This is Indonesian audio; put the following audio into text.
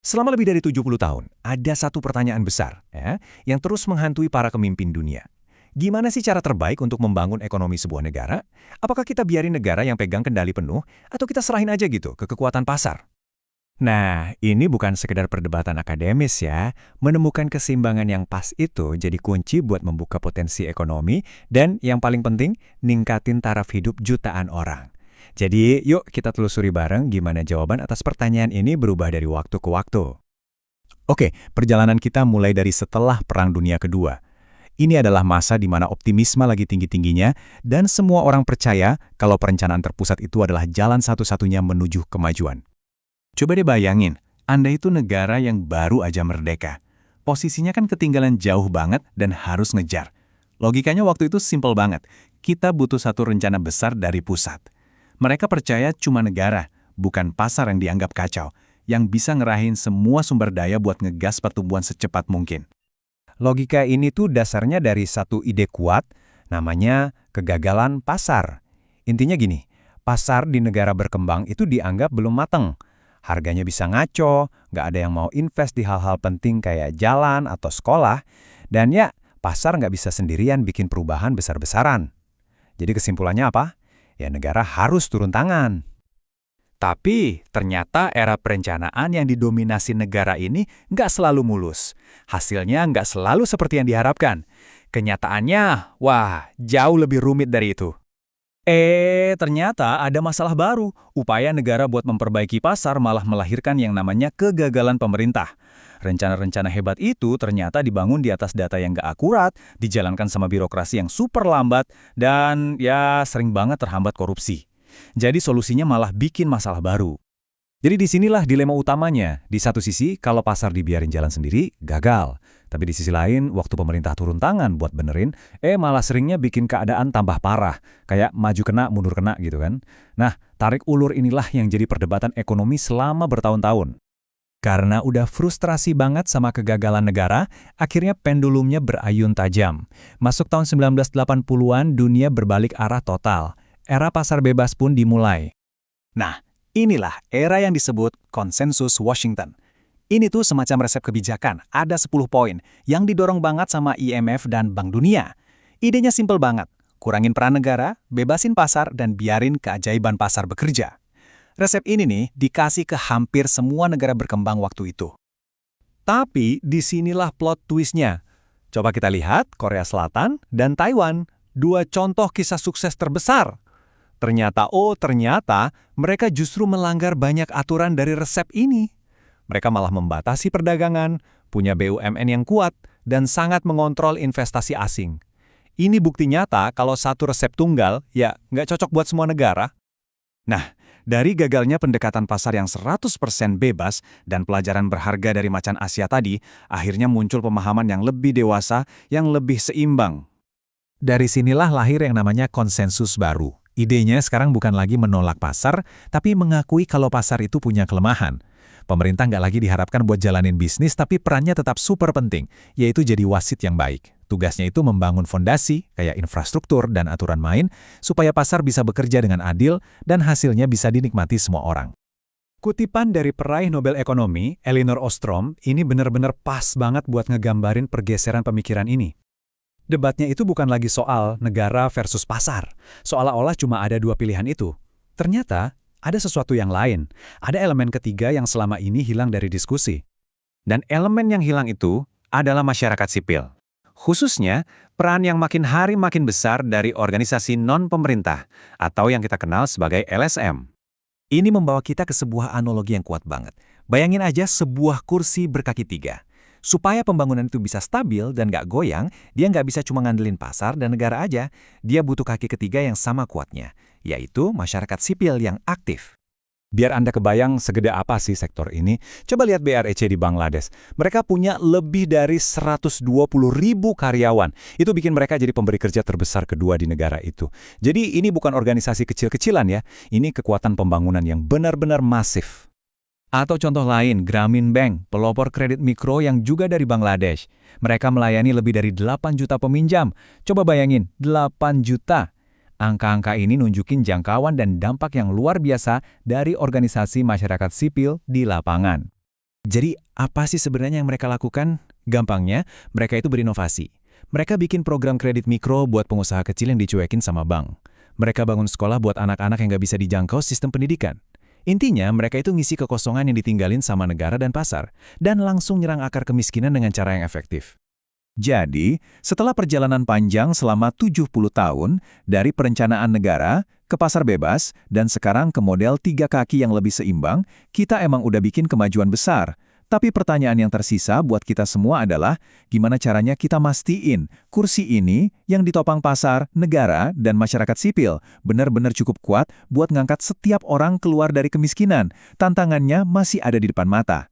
Selama lebih dari 70 tahun, ada satu pertanyaan besar yang terus menghantui para pemimpin dunia. Gimana sih cara terbaik untuk membangun ekonomi sebuah negara? Apakah kita biarin negara yang pegang kendali penuh, atau kita serahin aja gitu ke kekuatan pasar? Nah, ini bukan sekedar perdebatan akademis ya. Menemukan keseimbangan yang pas itu jadi kunci buat membuka potensi ekonomi dan yang paling penting, ningkatin taraf hidup jutaan orang. Jadi, yuk kita telusuri bareng gimana jawaban atas pertanyaan ini berubah dari waktu ke waktu. Oke, perjalanan kita mulai dari setelah Perang Dunia Kedua. Ini adalah masa di mana optimisme lagi tinggi-tingginya dan semua orang percaya kalau perencanaan terpusat itu adalah jalan satu-satunya menuju kemajuan. Coba deh bayangin, Anda itu negara yang baru aja merdeka. Posisinya kan ketinggalan jauh banget dan harus ngejar. Logikanya waktu itu simpel banget. Kita butuh satu rencana besar dari pusat. Mereka percaya cuma negara, bukan pasar yang dianggap kacau, yang bisa ngerahin semua sumber daya buat ngegas pertumbuhan secepat mungkin. Logika ini tuh dasarnya dari satu ide kuat, namanya kegagalan pasar. Intinya gini, pasar di negara berkembang itu dianggap belum mateng. Harganya bisa ngaco, nggak ada yang mau invest di hal-hal penting kayak jalan atau sekolah, dan ya, pasar nggak bisa sendirian bikin perubahan besar-besaran. Jadi kesimpulannya apa? Ya negara harus turun tangan. Tapi ternyata era perencanaan yang didominasi negara ini nggak selalu mulus. Hasilnya nggak selalu seperti yang diharapkan. Kenyataannya, wah, jauh lebih rumit dari itu. Ternyata ada masalah baru. Upaya negara buat memperbaiki pasar malah melahirkan yang namanya kegagalan pemerintah. Rencana-rencana hebat itu ternyata dibangun di atas data yang nggak akurat, dijalankan sama birokrasi yang super lambat, dan ya sering banget terhambat korupsi. Jadi solusinya malah bikin masalah baru. Jadi disinilah dilema utamanya. Di satu sisi, kalau pasar dibiarin jalan sendiri, gagal. Tapi di sisi lain, waktu pemerintah turun tangan buat benerin, malah seringnya bikin keadaan tambah parah. Kayak maju kena, mundur kena gitu kan. Nah, tarik ulur inilah yang jadi perdebatan ekonomi selama bertahun-tahun. Karena udah frustrasi banget sama kegagalan negara, akhirnya pendulumnya berayun tajam. Masuk tahun 1980-an, dunia berbalik arah total. Era pasar bebas pun dimulai. Nah, inilah era yang disebut konsensus Washington. Ini tuh semacam resep kebijakan, ada 10 poin yang didorong banget sama IMF dan Bank Dunia. Idenya simpel banget, kurangin peran negara, bebasin pasar, dan biarin keajaiban pasar bekerja. Resep ini nih dikasih ke hampir semua negara berkembang waktu itu. Tapi disinilah plot twistnya. Coba kita lihat Korea Selatan dan Taiwan, dua contoh kisah sukses terbesar. Ternyata mereka justru melanggar banyak aturan dari resep ini. Mereka malah membatasi perdagangan, punya BUMN yang kuat, dan sangat mengontrol investasi asing. Ini bukti nyata kalau satu resep tunggal, ya nggak cocok buat semua negara. Nah, dari gagalnya pendekatan pasar yang 100% bebas dan pelajaran berharga dari macan Asia tadi, akhirnya muncul pemahaman yang lebih dewasa, yang lebih seimbang. Dari sinilah lahir yang namanya konsensus baru. Idenya sekarang bukan lagi menolak pasar, tapi mengakui kalau pasar itu punya kelemahan. Pemerintah nggak lagi diharapkan buat jalanin bisnis, tapi perannya tetap super penting, yaitu jadi wasit yang baik. Tugasnya itu membangun fondasi, kayak infrastruktur dan aturan main, supaya pasar bisa bekerja dengan adil dan hasilnya bisa dinikmati semua orang. Kutipan dari peraih Nobel Ekonomi, Elinor Ostrom, ini benar-benar pas banget buat ngegambarin pergeseran pemikiran ini. Debatnya itu bukan lagi soal negara versus pasar, seolah-olah cuma ada dua pilihan itu. Ternyata, ada sesuatu yang lain, ada elemen ketiga yang selama ini hilang dari diskusi. Dan elemen yang hilang itu adalah masyarakat sipil. Khususnya, peran yang makin hari makin besar dari organisasi non-pemerintah, atau yang kita kenal sebagai LSM. Ini membawa kita ke sebuah analogi yang kuat banget. Bayangin aja sebuah kursi berkaki tiga. Supaya pembangunan itu bisa stabil dan nggak goyang, dia nggak bisa cuma ngandelin pasar dan negara aja. Dia butuh kaki ketiga yang sama kuatnya, yaitu masyarakat sipil yang aktif. Biar Anda kebayang segede apa sih sektor ini, coba lihat BREC di Bangladesh. Mereka punya lebih dari 120.000 karyawan. Itu bikin mereka jadi pemberi kerja terbesar kedua di negara itu. Jadi ini bukan organisasi kecil-kecilan ya, ini kekuatan pembangunan yang benar-benar masif. Atau contoh lain, Grameen Bank, pelopor kredit mikro yang juga dari Bangladesh. Mereka melayani lebih dari 8 juta peminjam. Coba bayangin, 8 juta. Angka-angka ini nunjukin jangkauan dan dampak yang luar biasa dari organisasi masyarakat sipil di lapangan. Jadi, apa sih sebenarnya yang mereka lakukan? Gampangnya, mereka itu berinovasi. Mereka bikin program kredit mikro buat pengusaha kecil yang dicuekin sama bank. Mereka bangun sekolah buat anak-anak yang nggak bisa dijangkau sistem pendidikan. Intinya, mereka itu ngisi kekosongan yang ditinggalin sama negara dan pasar, dan langsung nyerang akar kemiskinan dengan cara yang efektif. Jadi, setelah perjalanan panjang selama 70 tahun, dari perencanaan negara ke pasar bebas, dan sekarang ke model 3 kaki yang lebih seimbang, kita emang udah bikin kemajuan besar. Tapi pertanyaan yang tersisa buat kita semua adalah, gimana caranya kita mastiin kursi ini yang ditopang pasar, negara, dan masyarakat sipil benar-benar cukup kuat buat ngangkat setiap orang keluar dari kemiskinan. Tantangannya masih ada di depan mata.